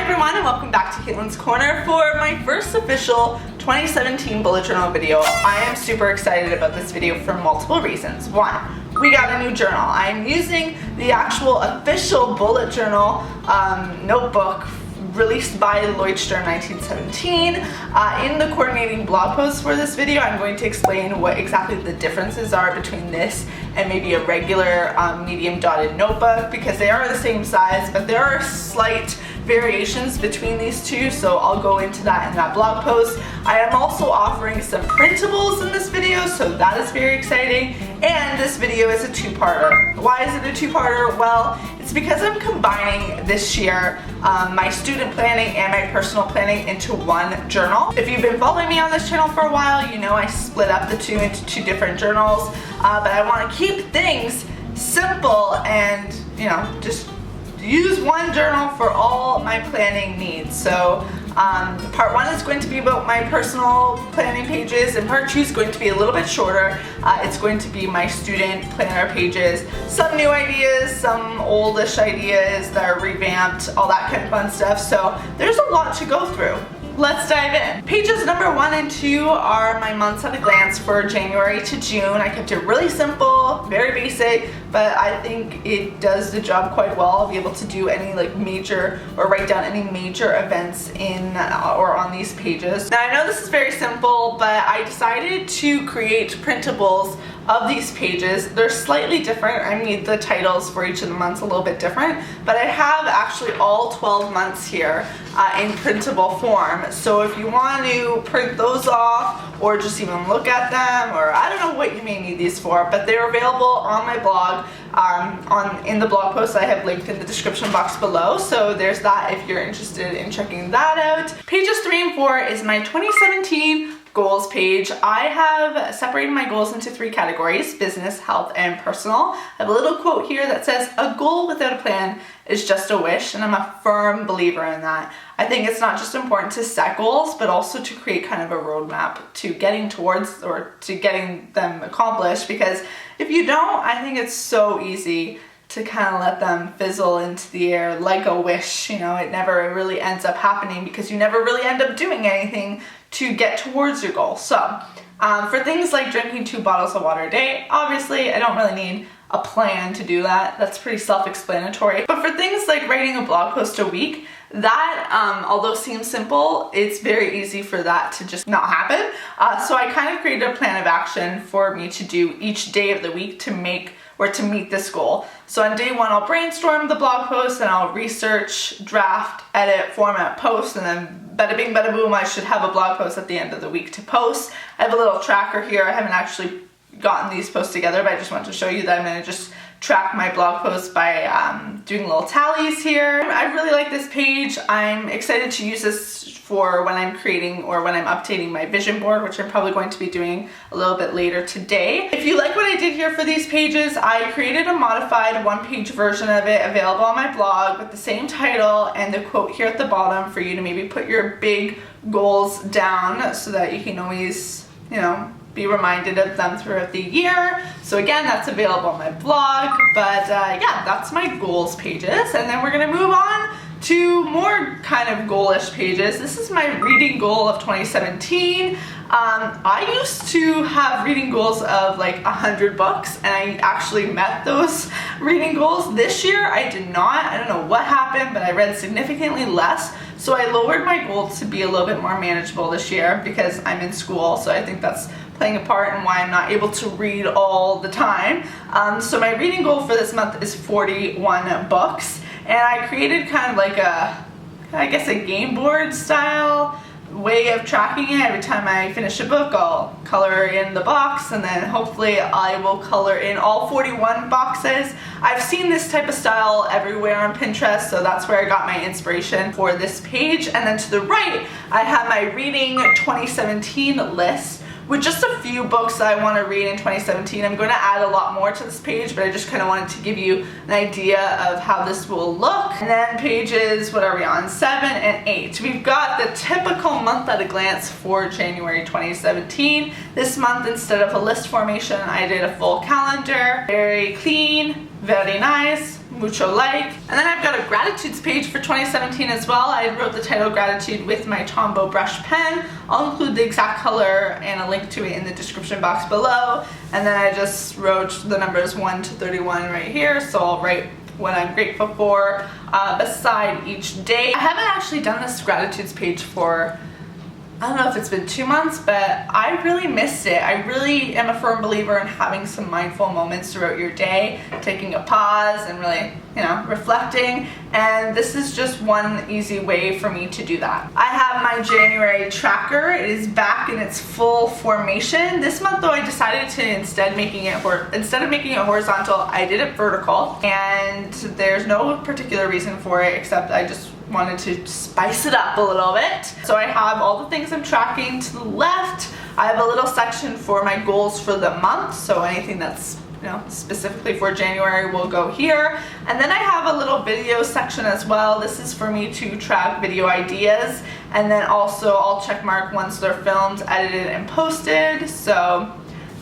everyone, and welcome back to Caitlin's Corner for my first official 2017 bullet journal video. I am super excited about this video for multiple reasons. One, we got a new journal. I am using the actual official bullet journal notebook released by Lloydstrom 1917. In the coordinating blog post for this video, I'm going to explain what exactly the differences are between this and maybe a regular medium dotted notebook, because they are the same size, but there are slight variations between these two, so I'll go into that in that blog post. I am also offering some printables in this video, so that is very exciting, and this video is a two-parter. Why is it a two-parter? Well, it's because I'm combining this year my student planning and my personal planning into one journal. If you've been following me on this channel for a while, you know I split up the two into two different journals, but I want to keep things simple and, you know, just use one journal for all my planning needs. So part one is going to be about my personal planning pages, and part two is going to be a little bit shorter. It's going to be my student planner pages. Some new ideas, some oldish ideas that are revamped, all that kind of fun stuff. So there's a lot to go through. Let's dive in. Pages number 1 and 2 are my months at a glance for January to June. I kept it really simple, very basic, but I think it does the job quite well. I'll be able to do any like major or write down any major events in or on these pages. Now I know this is very simple, but I decided to create printables of these pages. They're slightly different. I mean, the titles for each of the months a little bit different, but I have actually all 12 months here in printable form. So if you want to print those off or just even look at them, or I don't know what you may need these for, but they're available on my blog. In the blog post I have linked in the description box below, so there's that if you're interested in checking that out. Pages 3 and 4 is my 2017 goals page. I have separated my goals into 3 categories: business, health, and personal. I have a little quote here that says, "A goal without a plan is just a wish," and I'm a firm believer in that. I think it's not just important to set goals, but also to create kind of a roadmap to getting towards or to getting them accomplished, because if you don't, I think it's so easy to kind of let them fizzle into the air like a wish. You know, it never really ends up happening because you never really end up doing anything to get towards your goal. So for things like drinking 2 bottles of water a day, obviously I don't really need a plan to do that. That's pretty self-explanatory. But for things like writing a blog post a week, that although seems simple, it's very easy for that to just not happen. So I kind of created a plan of action for me to do each day of the week to meet this goal. So on day 1, I'll brainstorm the blog post and I'll research, draft, edit, format, post, and then bada bing, bada boom, I should have a blog post at the end of the week to post. I have a little tracker here. I haven't actually gotten these posts together, but I just wanted to show you that I'm going to just track my blog posts by doing little tallies here. I really like this page. I'm excited to use this for when I'm creating or when I'm updating my vision board, which I'm probably going to be doing a little bit later today. If you like what I did here for these pages, I created a modified 1-page version of it available on my blog with the same title and the quote here at the bottom for you to maybe put your big goals down so that you can always, you know, be reminded of them throughout the year. So again, that's available on my blog, but yeah, that's my goals pages. And then we're gonna move on to more kind of goalish pages. This is my reading goal of 2017. I used to have reading goals of like 100 books, and I actually met those reading goals. This year I did not. I don't know what happened, but I read significantly less. So I lowered my goal to be a little bit more manageable this year because I'm in school, so I think that's playing a part in why I'm not able to read all the time. So my reading goal for this month is 41 books, and I created kind of like I guess a game board style way of tracking it. Every time I finish a book, I'll color in the box, and then hopefully I will color in all 41 boxes. I've seen this type of style everywhere on Pinterest, so that's where I got my inspiration for this page. And then to the right, I have my reading 2017 list with just a few books that I want to read in 2017. I'm going to add a lot more to this page, but I just kind of wanted to give you an idea of how this will look. And then pages, what are we on? 7 and 8. We've got the typical month at a glance for January 2017. This month, instead of a list formation, I did a full calendar. Very clean, very nice. mucho like. And then I've got a gratitudes page for 2017 as well. I wrote the title gratitude with my Tombow brush pen. I'll include the exact color and a link to it in the description box below. And then I just wrote the numbers 1 to 31 right here, so I'll write what I'm grateful for beside each day. I haven't actually done this gratitudes page for, I don't know if it's been 2 months, but I really missed it. I really am a firm believer in having some mindful moments throughout your day, taking a pause and really, reflecting. And this is just one easy way for me to do that. I have my January tracker. It is back in its full formation. This month though, I decided to instead of making it horizontal, I did it vertical. And there's no particular reason for it, except I just wanted to spice it up a little bit. So I have all the things I'm tracking to the left. I have a little section for my goals for the month, so anything that's specifically for January will go here. And then I have a little video section as well. This is for me to track video ideas, and then also I'll check mark once they're filmed, edited, and posted. So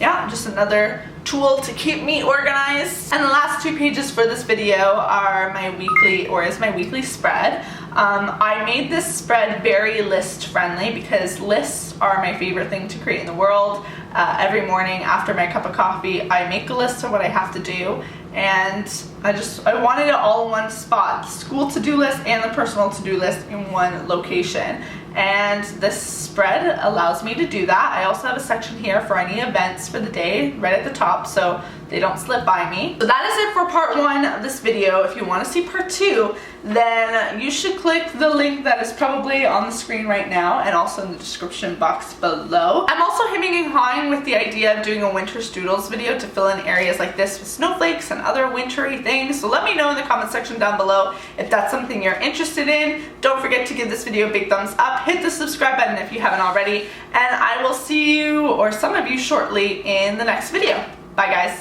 yeah, just another tool to keep me organized. And the last 2 pages for this video are my weekly spread. I made this spread very list friendly because lists are my favorite thing to create in the world. Every morning after my cup of coffee, I make a list of what I have to do, and I wanted it all in one spot, the school to-do list and the personal to-do list in one location. And this spread allows me to do that. I also have a section here for any events for the day right at the top, so they don't slip by me. So that is it for part 1 of this video. If you want to see part 2, then you should click the link that is probably on the screen right now and also in the description box below. I'm also hemming and hawing with the idea of doing a winter doodles video to fill in areas like this with snowflakes and other wintry things. So let me know in the comment section down below if that's something you're interested in. Don't forget to give this video a big thumbs up. Hit the subscribe button if you haven't already. And I will see you, or some of you, shortly in the next video. Bye guys.